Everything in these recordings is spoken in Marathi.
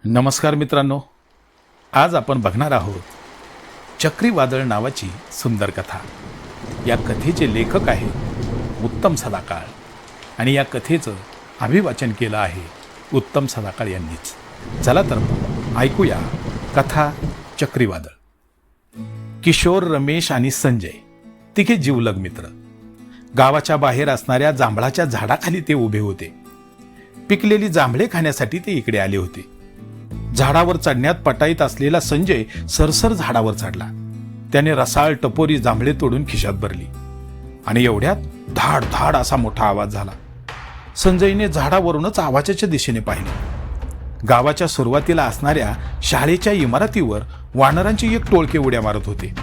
नमस्कार मित्रांनो, आज आपण बघणार आहोत चक्रीवादळ नावाची सुंदर कथा। या कथेचे लेखक आहेत उत्तम सदाकाळ आणि या कथेचं अभिवाचन केलं आहे उत्तम सदाकाळ यांनीच। चला तर ऐकूया कथा चक्रीवादळ। किशोर, रमेश आणि संजय तिघे जीवलग मित्र गावाच्या बाहेर असणाऱ्या जांभळाच्या झाडाखाली ते उभे होते। पिकलेली जांभळे खाण्यासाठी ते इकडे आले होते। झाडावर चढण्यात पटाईत असलेला संजय सरसर झाडावर चढला। त्याने रसाळ टपोरी जांभळे तोडून खिशात भरली आणि एवढ्यात धाड धाड असा मोठा आवाज झाला। संजयने झाडावरूनच आवाजाच्या दिशेने पाहिले। गावाच्या सुरुवातीला असणाऱ्या शाळेच्या इमारतीवर वानरांची एक टोळके उड्या मारत होते।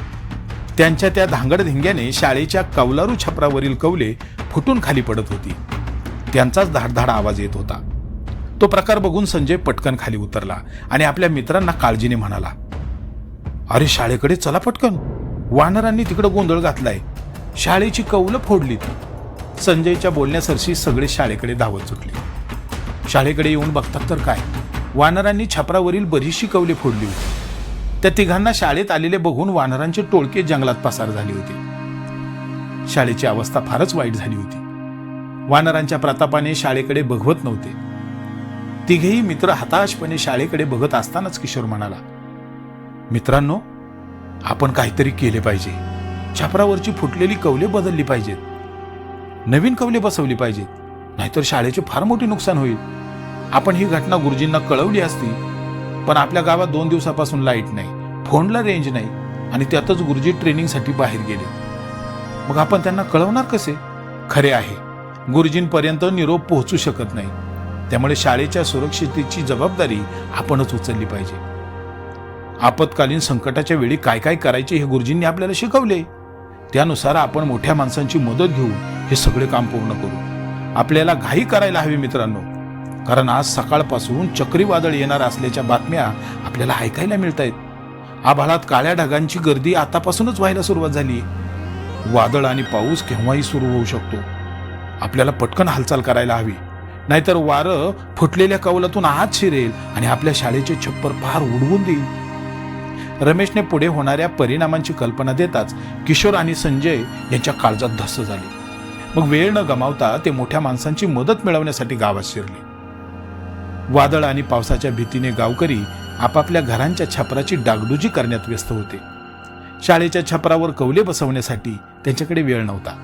त्यांच्या त्या धांगडधिंग्याने शाळेच्या कौलारू छपरावरील कौले फुटून खाली पडत होती। त्यांचाच धाडधाड आवाज येत होता। तो प्रकार बघून संजय पटकन खाली उतरला आणि आपल्या मित्रांना काळजीने म्हणाला, अरे शाळेकडे चला पटकन, वानरांनी तिकडे गोंधळ घातलाय, शाळेची कौलं फोडलीत। संजयच्या बोलण्यासरशी सगळे शाळेकडे धावत सुटले। शाळेकडे येऊन बघतात तर काय, वानरांनी छपरावरील बरीचशी कौले फोडली होती। त्या तिघांना शाळेत आलेले बघून वानरांचे टोळके जंगलात पसार झाले होते। शाळेची अवस्था फारच वाईट झाली होती। वानरांच्या प्रतापाने शाळेकडे बघवत नव्हते। तिघेही मित्र हताशपणे शाळेकडे बघत असतानाच किशोर म्हणाला, मित्रांनो, आपण काहीतरी केले पाहिजे। छपरावरची फुटलेली कौले बदलली पाहिजेत, नवीन कौले बसवली पाहिजेत, नाहीतर शाळेचे फार मोठे नुकसान होईल। आपण ही घटना गुरुजींना कळवली असती, पण आपल्या गावात 2 दिवसापासून लाईट नाही, फोनला रेंज नाही आणि त्यातच गुरुजी ट्रेनिंगसाठी बाहेर गेले। मग आपण त्यांना कळवणार कसे? खरे आहे, गुरुजींपर्यंत निरोप पोहोचू शकत नाही, त्यामुळे शाळेच्या सुरक्षिततेची जबाबदारी आपणच उचलली पाहिजे। आपत्कालीन संकटाच्या वेळी काय काय करायचे हे गुरुजींनी आपल्याला शिकवले, त्यानुसार आपण मोठ्या माणसांची मदत घेऊन हे सगळे काम पूर्ण करू। आपल्याला घाई करायला हवी मित्रांनो, कारण आज सकाळपासून चक्रीवादळ येणार असल्याच्या बातम्या आपल्याला ऐकायला मिळत आहेत। आभाळात काळ्या ढगांची गर्दी आतापासूनच व्हायला सुरुवात झाली। वादळ आणि पाऊस केव्हाही सुरू होऊ शकतो। आपल्याला पटकन हालचाल करायला हवी, नाहीतर वारं फुटलेल्या कौलातून आत शिरेल आणि आपल्या शाळेचे छप्पर पार उडवून देईल। रमेशने पुढे होणाऱ्या परिणामांची कल्पना देताच किशोर आणि संजय यांच्या काळजात धस्स झाली। मग वेळ न गमावता ते मोठ्या माणसांची मदत मिळवण्यासाठी गावात शिरले। वादळ आणि पावसाच्या भीतीने गावकरी आपापल्या घरांच्या छपराची डागडुजी करण्यात व्यस्त होते। शाळेच्या छपरावर कौले बसवण्यासाठी त्यांच्याकडे वेळ नव्हता।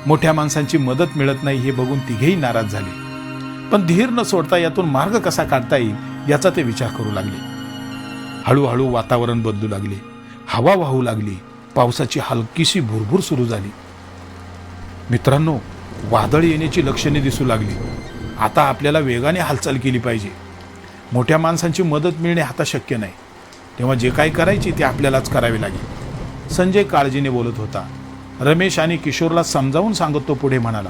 मोठ्या माणसांची मदत मिळत नाही हे बघून तिघेही नाराज झाले, पण धीर न सोडता यातून मार्ग कसा काढता येईल याचा ते विचार करू लागले। हळूहळू वातावरण बदलू लागले, हवा वाहू लागली, पावसाची हलकीशी भुरभुर सुरू झाली। मित्रांनो, वादळ येण्याची लक्षणे दिसू लागली। आता आपल्याला वेगाने हालचाल केली पाहिजे। मोठ्या माणसांची मदत मिळणे आता शक्य नाही, तेव्हा जे काही करायची ते आपल्यालाच करावे लागेल। संजय काळजीने बोलत होता। रमेश आणि किशोरला समजावून सांगत तो पुढे म्हणाला,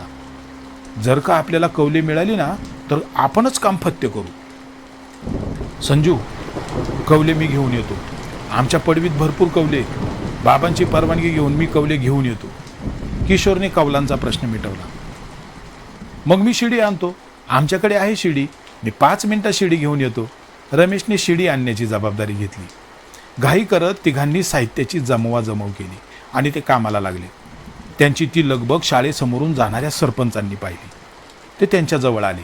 जर का आपल्याला कौले मिळाली ना तर आपणच काम फत्ते करू। संजू, कौले मी घेऊन येतो, आमच्या पडवीत भरपूर कौले, बाबांची परवानगी घेऊन मी कौले घेऊन येतो। किशोरने कौलांचा प्रश्न मिटवला। मग मी शिडी आणतो, आमच्याकडे आहे शिडी, मी 5 मिनिटात शिडी घेऊन येतो। रमेशने शिडी आणण्याची जबाबदारी घेतली। घाई करत तिघांनी साहित्याची जमवाजमव केली आणि ते कामाला लागले। त्यांची ती लगबग शाळेसमोरून जाणाऱ्या सरपंचांनी पाहिली। ते त्यांच्याजवळ आले।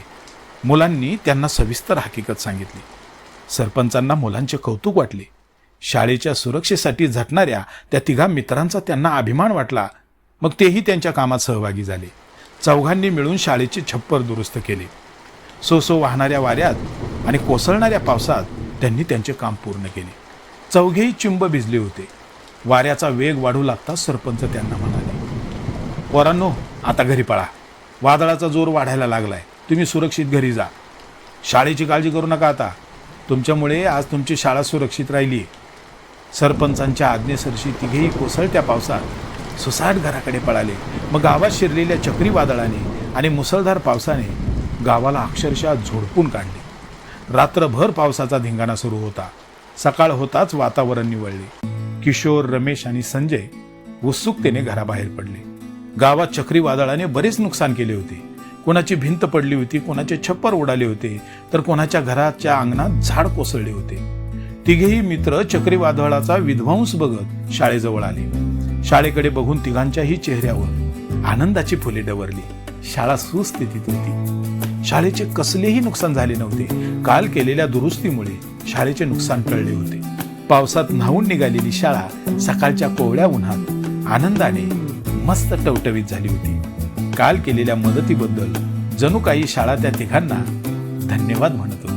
मुलांनी त्यांना सविस्तर हकीकत सांगितली। सरपंचांना मुलांचे कौतुक वाटले। शाळेच्या सुरक्षेसाठी झटणाऱ्या त्या तिघा मित्रांचा त्यांना अभिमान वाटला। मग तेही त्यांच्या कामात सहभागी झाले। चौघांनी मिळून शाळेचे छप्पर दुरुस्त केले। सोसो वाहणाऱ्या वाऱ्यात आणि कोसळणाऱ्या पावसात त्यांनी त्यांचे काम पूर्ण केले। चौघेही चिंब भिजले होते। वाऱ्याचा वेग वाढू लागता सरपंच त्यांना म्हणाले, पोरांनो, आता घरी पळा, वादळाचा जोर वाढायला लागलाय, तुम्ही सुरक्षित घरी जा। शाळेची काळजी करू नका, आता तुमच्यामुळे आज तुमची शाळा सुरक्षित राहिली। सरपंचांच्या आज्ञेसरशी तिघेही कोसळत्या पावसात सुसाट घराकडे पळाले। मग गावात शिरलेल्या चक्रीवादळाने आणि मुसळधार पावसाने गावाला अक्षरशः झोडपून काढले। रात्रभर पावसाचा धिंगाणा सुरू होता। सकाळ होताच वातावरण निवळले। किशोर, रमेश आणि संजय उत्सुकतेने घराबाहेर पडले। गावात चक्रीवादळाने बरेच नुकसान केले होते। कोणाची भिंत पडली होती, कोणाचे छप्पर उडाले होते, तर कोणाच्या घराच्या अंगणात झाड कोसळले होते. तिघेही मित्र चक्रीवादळाचा विध्वंस बघत शाळेजवळ आले. शाळेकडे बघून तिघांच्याही चेहऱ्यावर आनंदाची फुले डवरली. शाळा सुस्थितीत होती. शाळेचे कसलेही नुकसान झाले नव्हते. काल केलेल्या दुरुस्तीमुळे शाळेचे नुकसान टळले होते. पावसात न्हावून निघालेली शाळा सकाळच्या कोवळ्या उन्हात आनंदाने मस्त टवटवीत झाली होती. काल केलेल्या मदतीबद्दल जणू काही शाळा त्या तिघांना धन्यवाद म्हणत होती.